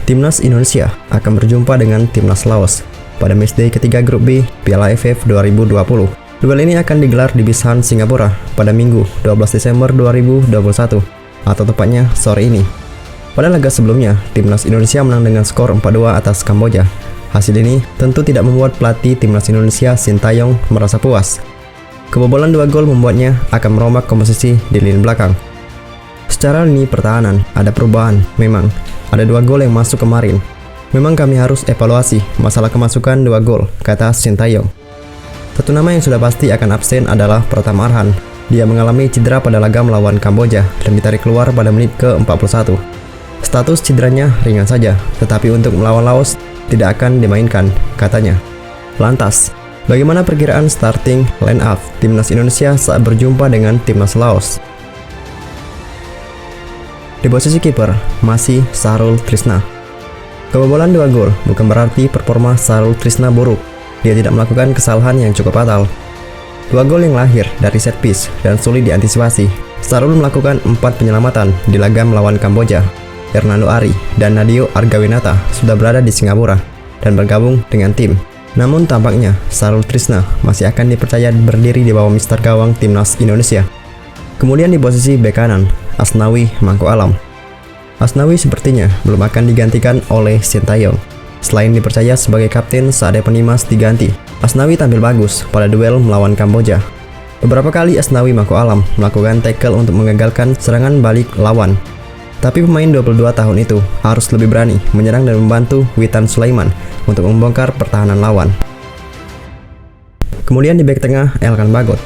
Timnas Indonesia akan berjumpa dengan Timnas Laos pada matchday ketiga grup B Piala AFF 2020. Duel ini akan digelar di Bishan, Singapura pada Minggu 12 Desember 2021 atau tepatnya sore ini. Pada laga sebelumnya, Timnas Indonesia menang dengan skor 4-2 atas Kamboja. Hasil ini tentu tidak membuat pelatih Timnas Indonesia Sintayong merasa puas. Kebobolan 2 gol membuatnya akan merombak komposisi di lini belakang. Secara lini pertahanan ada perubahan, memang ada 2 gol yang masuk kemarin. Memang kami harus evaluasi masalah kemasukan 2 gol, kata Sintayong. Satu nama yang sudah pasti akan absen adalah Pratama Arhan. Dia mengalami cedera pada laga melawan Kamboja dan ditarik keluar pada menit ke-41. Status cederanya ringan saja, tetapi untuk melawan Laos tidak akan dimainkan, katanya. Lantas, bagaimana perkiraan starting line up Timnas Indonesia saat berjumpa dengan Timnas Laos? Di posisi kiper masih Sahrul Trisna. Kebobolan 2 gol bukan berarti performa Sahrul Trisna buruk. Dia tidak melakukan kesalahan yang cukup fatal. 2 gol yang lahir dari set piece dan sulit diantisipasi. Sahrul melakukan 4 penyelamatan di laga melawan Kamboja. Hernando Ari dan Nadio Argawinata sudah berada di Singapura dan bergabung dengan tim. Namun tampaknya Sahrul Trisna masih akan dipercaya berdiri di bawah mister gawang Timnas Indonesia. Kemudian di posisi bek kanan, Asnawi Mangko Alam. Asnawi sepertinya belum akan digantikan oleh Sintayong. Selain dipercaya sebagai kapten saat Evan Dimas diganti, Asnawi tampil bagus pada duel melawan Kamboja. Beberapa kali Asnawi Mangko Alam melakukan tackle untuk menggagalkan serangan balik lawan. Tapi pemain 22 tahun itu harus lebih berani menyerang dan membantu Witan Sulaiman untuk membongkar pertahanan lawan. Kemudian di bek tengah, Elkan Bagot.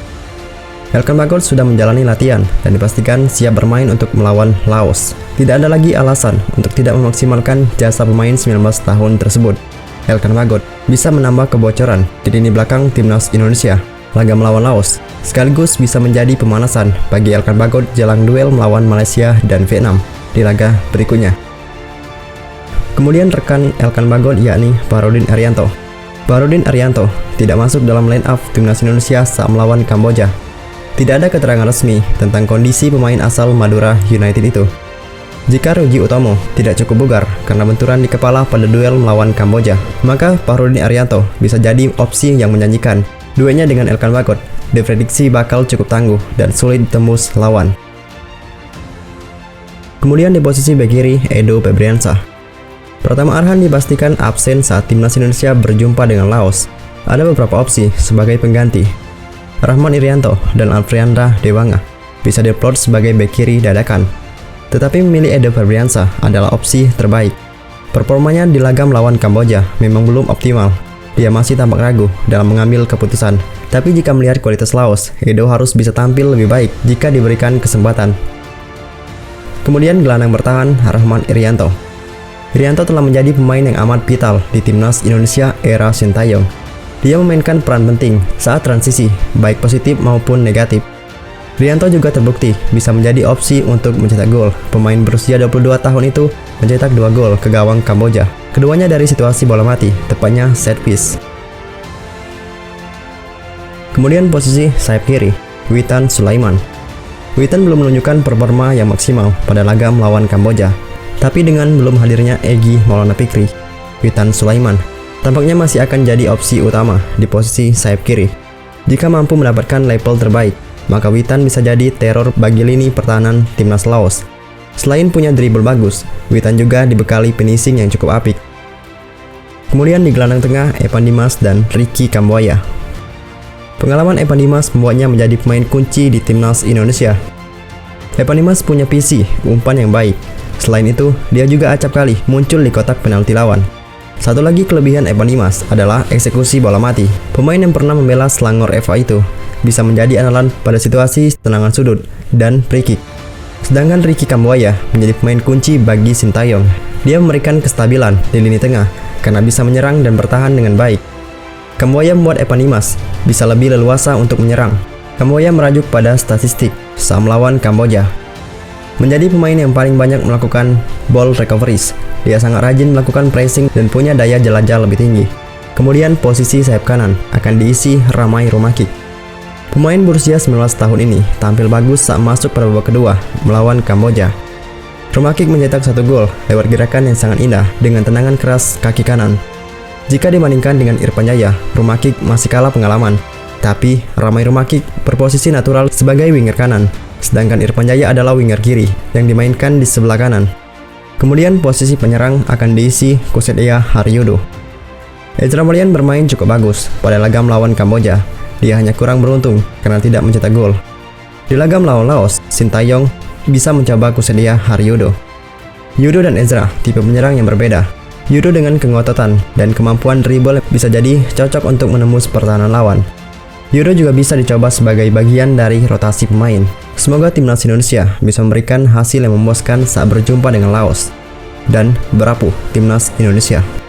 Elkan Bagot sudah menjalani latihan dan dipastikan siap bermain untuk melawan Laos. Tidak ada lagi alasan untuk tidak memaksimalkan jasa pemain 19 tahun tersebut. Elkan Bagot bisa menambah kebocoran di lini belakang Timnas Indonesia. Laga melawan Laos sekaligus bisa menjadi pemanasan bagi Elkan Bagot jelang duel melawan Malaysia dan Vietnam di laga berikutnya. Kemudian rekan Elkan Bagot yakni Fahrudin Arianto. Fahrudin Arianto tidak masuk dalam line up Timnas Indonesia saat melawan Kamboja. Tidak ada keterangan resmi tentang kondisi pemain asal Madura United itu. Jika Ruji Utomo tidak cukup bugar karena benturan di kepala pada duel melawan Kamboja, maka Fahrudin Arianto bisa jadi opsi yang menjanjikan. Duelnya dengan Elkan Bagot diprediksi bakal cukup tangguh dan sulit tembus lawan. Kemudian di posisi bek kiri, Edo Febriansah. Pratama Arhan dipastikan absen saat Timnas Indonesia berjumpa dengan Laos. Ada beberapa opsi sebagai pengganti. Rahman Irianto dan Alfriandra Dewanga bisa diplot sebagai bek kiri dadakan. Tetapi memilih Edo Febriansah adalah opsi terbaik. Performanya di laga melawan Kamboja memang belum optimal. Dia masih tampak ragu dalam mengambil keputusan. Tapi jika melihat kualitas Laos, Edo harus bisa tampil lebih baik jika diberikan kesempatan. Kemudian gelandang bertahan Rahman Irianto. Irianto telah menjadi pemain yang amat vital di Timnas Indonesia era Sintayong. Dia memainkan peran penting saat transisi, baik positif maupun negatif. Irianto juga terbukti bisa menjadi opsi untuk mencetak gol. Pemain berusia 22 tahun itu mencetak 2 gol ke gawang Kamboja. Keduanya dari situasi bola mati, tepatnya set piece. Kemudian posisi sayap kiri, Witan Sulaiman. Witan belum menunjukkan performa yang maksimal pada laga melawan Kamboja. Tapi dengan belum hadirnya Egy Maulana Fikri, Witan Sulaiman tampaknya masih akan jadi opsi utama di posisi sayap kiri. Jika mampu mendapatkan level terbaik, maka Witan bisa jadi teror bagi lini pertahanan Timnas Laos. Selain punya dribble bagus, Witan juga dibekali finishing yang cukup apik. Kemudian di gelandang tengah, Evan Dimas dan Ricky Kambuaya. Pengalaman Evan Dimas membuatnya menjadi pemain kunci di Timnas Indonesia. Evan Dimas punya visi umpan yang baik. Selain itu, dia juga acap kali muncul di kotak penalti lawan. Satu lagi kelebihan Evan Dimas adalah eksekusi bola mati. Pemain yang pernah membela Selangor FA itu bisa menjadi andalan pada situasi tendangan sudut dan free kick. Sedangkan Ricky Kambuaya menjadi pemain kunci bagi Sintayong. Dia memberikan kestabilan di lini tengah karena bisa menyerang dan bertahan dengan baik. Kambuaya membuat Evan Dimas bisa lebih leluasa untuk menyerang. Kambuaya merajuk pada statistik saat melawan Kamboja. Menjadi pemain yang paling banyak melakukan ball recoveries. Dia sangat rajin melakukan pressing dan punya daya jelajah lebih tinggi. Kemudian posisi sayap kanan akan diisi Ramai Romakik. Pemain berusia 19 tahun ini tampil bagus saat masuk pada babak kedua melawan Kamboja. Rumakik mencetak 1 gol lewat gerakan yang sangat indah dengan tendangan keras kaki kanan. Jika dibandingkan dengan Irfan Jaya, Rumakik masih kalah pengalaman. Tapi Ramai Rumakik berposisi natural sebagai winger kanan, sedangkan Irfan Jaya adalah winger kiri yang dimainkan di sebelah kanan. Kemudian posisi penyerang akan diisi Kusetiya Haryodo. Ezra Walian bermain cukup bagus pada laga melawan Kamboja. Dia hanya kurang beruntung karena tidak mencetak gol. Di laga melawan Laos, Sintayong bisa mencoba Kusetiya Haryodo. Yudo dan Ezra tipe penyerang yang berbeda. Yudo dengan kengototan dan kemampuan dribble bisa jadi cocok untuk menembus pertahanan lawan. Yudo juga bisa dicoba sebagai bagian dari rotasi pemain. Semoga timnas Indonesia bisa memberikan hasil yang memuaskan saat berjumpa dengan Laos dan berapuh timnas Indonesia.